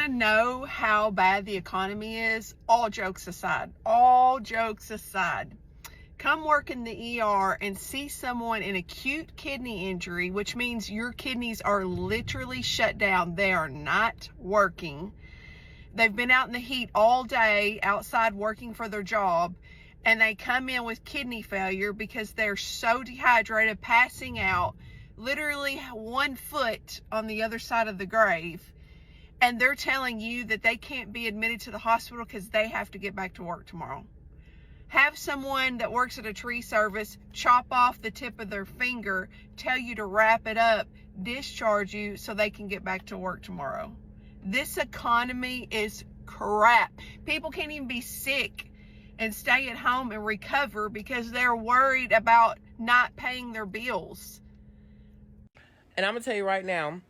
want to know how bad the economy is? All jokes aside, come work in the ER and see someone in acute kidney injury, which means your kidneys are literally shut down. They are not working. They've been out in the heat all day outside working for their job, and they come in with kidney failure because they're so dehydrated, passing out, literally 1 foot on the other side of the grave. And they're telling you that they can't be admitted to the hospital because they have to get back to work tomorrow. Have someone that works at a tree service chop off the tip of their finger, tell you to wrap it up, discharge you so they can get back to work tomorrow. This economy is crap. People can't even be sick and stay at home and recover because they're worried about not paying their bills. And I'm going to tell you right now,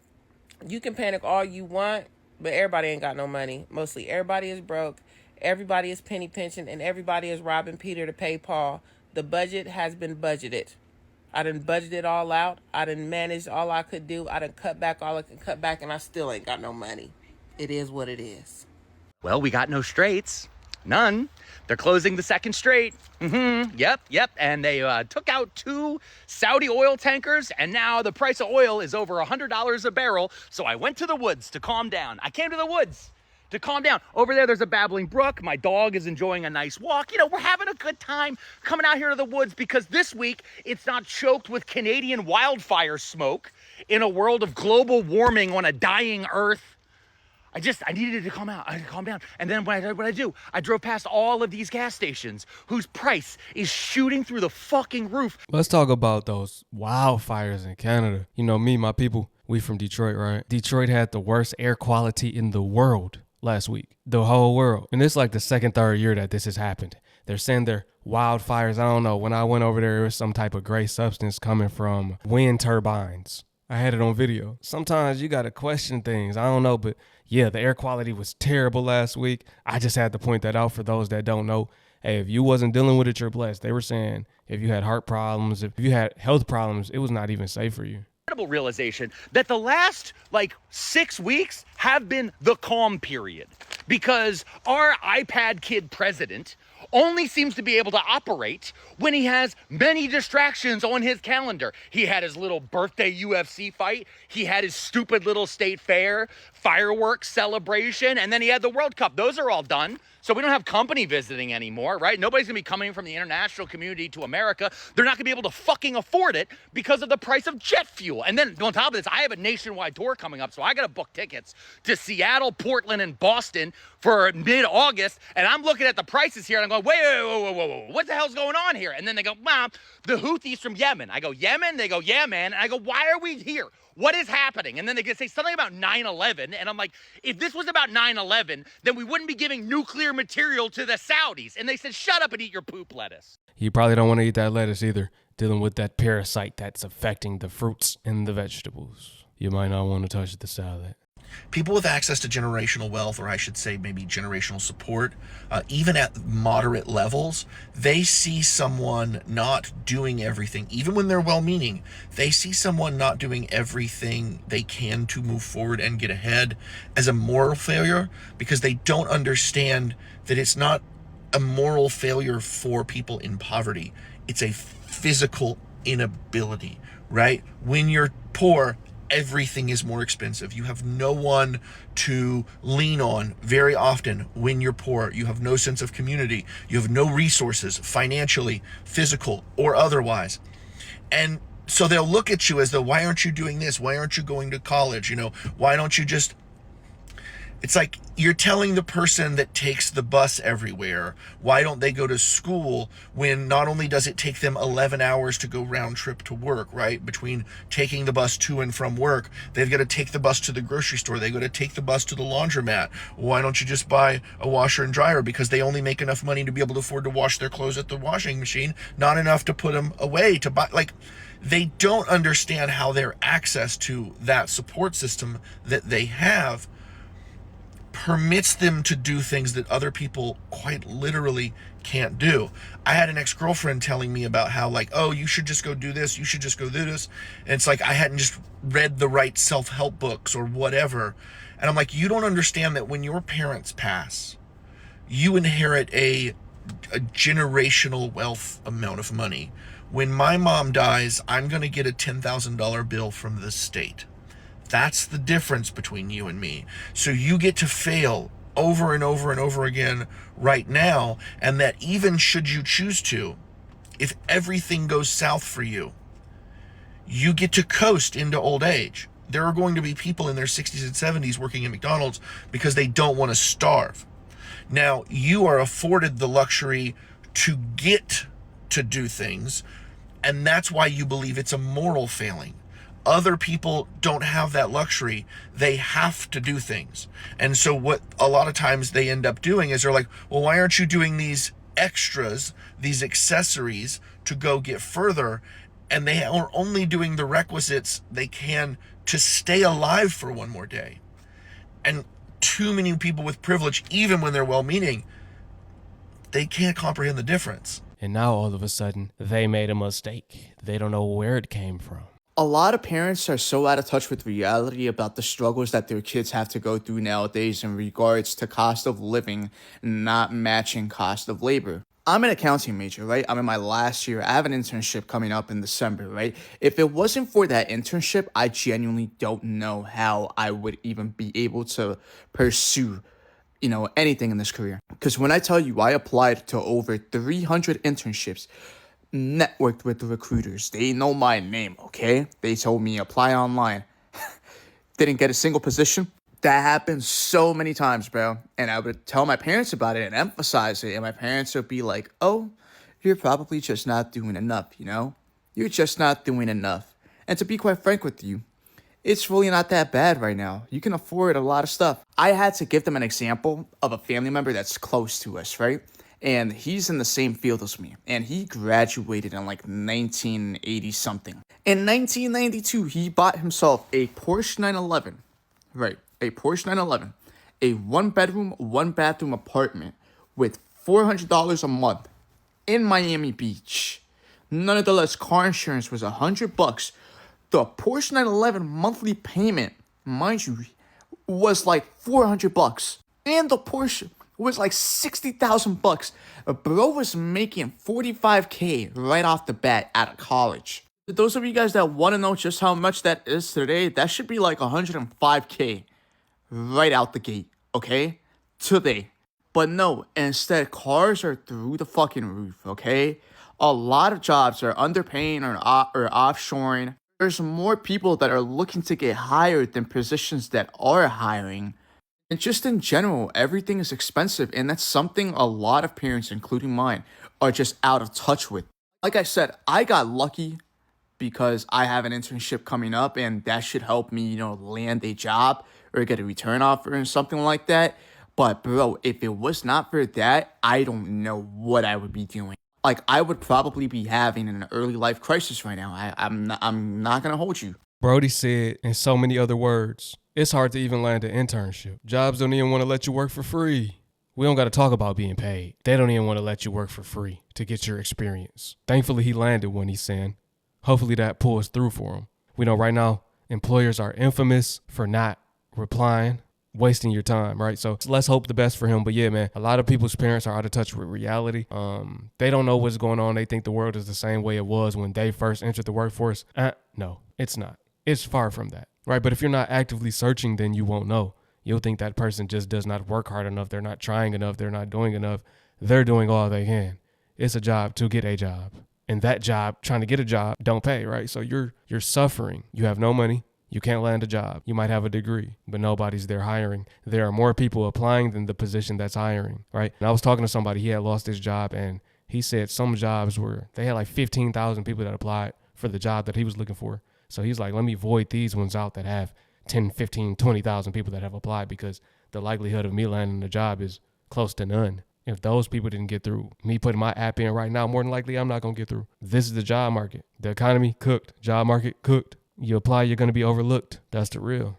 you can panic all you want, but everybody ain't got no money. Mostly everybody is broke. Everybody is penny pinching, and everybody is robbing Peter to pay Paul. The budget has been budgeted. I done budgeted it all out. I done managed all I could do. I done cut back all I could cut back, and I still ain't got no money. It is what it is. Well, we got no straights. None. They're closing the second straight. Yep. And they took out 2 Saudi oil tankers, and now the price of oil is over $100 a barrel. So I went to the woods to calm down. I came to the woods to calm down. Over there, there's a babbling brook. My dog is enjoying a nice walk. You know, we're having a good time coming out here to the woods because this week it's not choked with Canadian wildfire smoke in a world of global warming on a dying earth. I needed to calm down. And then what I do, I drove past all of these gas stations whose price is shooting through the fucking roof. Let's talk about those wildfires in Canada. You know, me, my people, we from Detroit, right? Detroit had the worst air quality in the world last week, the whole world. And it's like the second, third year that this has happened. They're saying they're wildfires. I don't know. When I went over there was some type of gray substance coming from wind turbines. I had it on video. Sometimes you got to question things. I don't know, but yeah, the air quality was terrible last week. I just had to point that out for those that don't know. Hey, if you wasn't dealing with it, you're blessed. They were saying if you had heart problems, if you had health problems, it was not even safe for you. Incredible realization that the last 6 weeks have been the calm period because our iPad kid president only seems to be able to operate when he has many distractions on his calendar. He had his little birthday UFC fight. He had his stupid little state fair, fireworks celebration, and then he had the World Cup. Those are all done. So we don't have company visiting anymore, right? Nobody's gonna be coming from the international community to America. They're not gonna be able to fucking afford it because of the price of jet fuel. And then on top of this, I have a nationwide tour coming up, so I gotta book tickets to Seattle, Portland, and Boston for mid-August. And I'm looking at the prices here, and I'm going, whoa, what the hell's going on here? And then they go, Mom, the Houthis from Yemen. I go, Yemen? They go, yeah, man. And I go, why are we here? What is happening? And then they say something about 9/11. And I'm like, if this was about 9/11, then we wouldn't be giving nuclear material to the Saudis. And they said, shut up and eat your poop lettuce. You probably don't want to eat that lettuce either, dealing with that parasite that's affecting the fruits and the vegetables. You might not want to touch the salad. People with access to generational wealth, or I should say maybe generational support, even at moderate levels, they see someone not doing everything, even when they're well-meaning. They see someone not doing everything they can to move forward and get ahead as a moral failure because they don't understand that it's not a moral failure for people in poverty. It's a physical inability, right? When you're poor, everything is more expensive. You have no one to lean on very often when you're poor. You have no sense of community. You have no resources, financially, physical, or otherwise. And so they'll look at you as though, why aren't you doing this? Why aren't you going to college? Why don't you just... It's like you're telling the person that takes the bus everywhere, why don't they go to school when not only does it take them 11 hours to go round trip to work, right? Between taking the bus to and from work, they've got to take the bus to the grocery store. They got to take the bus to the laundromat. Why don't you just buy a washer and dryer? Because they only make enough money to be able to afford to wash their clothes at the washing machine, not enough to put them away to buy. They don't understand how their access to that support system that they have permits them to do things that other people quite literally can't do. I had an ex-girlfriend telling me about how oh, you should just go do this, you should just go do this. And it's like I hadn't just read the right self-help books or whatever. And I'm like, you don't understand that when your parents pass, you inherit a generational wealth amount of money. When my mom dies, I'm going to get a $10,000 bill from the state. That's the difference between you and me. So you get to fail over and over and over again right now, and that even should you choose to, if everything goes south for you, you get to coast into old age. There are going to be people in their 60s and 70s working at McDonald's because they don't want to starve. Now, you are afforded the luxury to get to do things, and that's why you believe it's a moral failing. Other people don't have that luxury. They have to do things. And so what a lot of times they end up doing is they're like, well, why aren't you doing these extras, these accessories to go get further? And they are only doing the requisites they can to stay alive for one more day. And too many people with privilege, even when they're well-meaning, they can't comprehend the difference. And now all of a sudden, they made a mistake. They don't know where it came from. A lot of parents are so out of touch with reality about the struggles that their kids have to go through nowadays in regards to cost of living not matching cost of labor. I'm an accounting major, right? I'm in my last year. I have an internship coming up in December, right? If it wasn't for that internship, I genuinely don't know how I would even be able to pursue, anything in this career. Because when I tell you I applied to over 300 internships, networked with the recruiters, they know my name, okay? They told me apply online. Didn't get a single position. That happened so many times, bro. And I would tell my parents about it and emphasize it. And my parents would be like, oh, you're probably just not doing enough, You're just not doing enough. And to be quite frank with you, it's really not that bad right now. You can afford a lot of stuff. I had to give them an example of a family member that's close to us, right? And he's in the same field as me. And he graduated in like 1980 something. In 1992, he bought himself a Porsche 911. Right, a Porsche 911. A 1-bedroom, 1-bathroom apartment with $400 a month in Miami Beach. Nonetheless, car insurance was $100. The Porsche 911 monthly payment, mind you, was like $400. And the Porsche was like $60,000. Bro was making $45K right off the bat out of college. For those of you guys that want to know just how much that is today, that should be like $105K right out the gate, okay? Today. But no, instead, cars are through the fucking roof, okay? A lot of jobs are underpaying or offshoring. There's more people that are looking to get hired than positions that are hiring. And just in general, everything is expensive, and that's something a lot of parents, including mine, are just out of touch with. Like I said, I got lucky because I have an internship coming up, and that should help me, land a job or get a return offer and something like that. But bro, if it was not for that, I don't know what I would be doing. Like, I would probably be having an early life crisis right now. I'm not gonna hold you. Brody said in so many other words, it's hard to even land an internship. Jobs don't even want to let you work for free. We don't got to talk about being paid. They don't even want to let you work for free to get your experience. Thankfully, he landed one, he's saying. Hopefully that pulls through for him. We know right now, employers are infamous for not replying, wasting your time, right? So let's hope the best for him. But yeah, man, a lot of people's parents are out of touch with reality. They don't know what's going on. They think the world is the same way it was when they first entered the workforce. No, it's not. It's far from that, right? But if you're not actively searching, then you won't know. You'll think that person just does not work hard enough. They're not trying enough. They're not doing enough. They're doing all they can. It's a job to get a job. And that job, trying to get a job, don't pay, right? So you're suffering. You have no money. You can't land a job. You might have a degree, but nobody's there hiring. There are more people applying than the position that's hiring, right? And I was talking to somebody, he had lost his job, and he said some jobs they had like 15,000 people that applied for the job that he was looking for. So he's like, let me void these ones out that have 10, 15, 20,000 people that have applied, because the likelihood of me landing a job is close to none. If those people didn't get through, me putting my app in right now, more than likely I'm not going to get through. This is the job market. The economy cooked. Job market cooked. You apply, you're going to be overlooked. That's the real.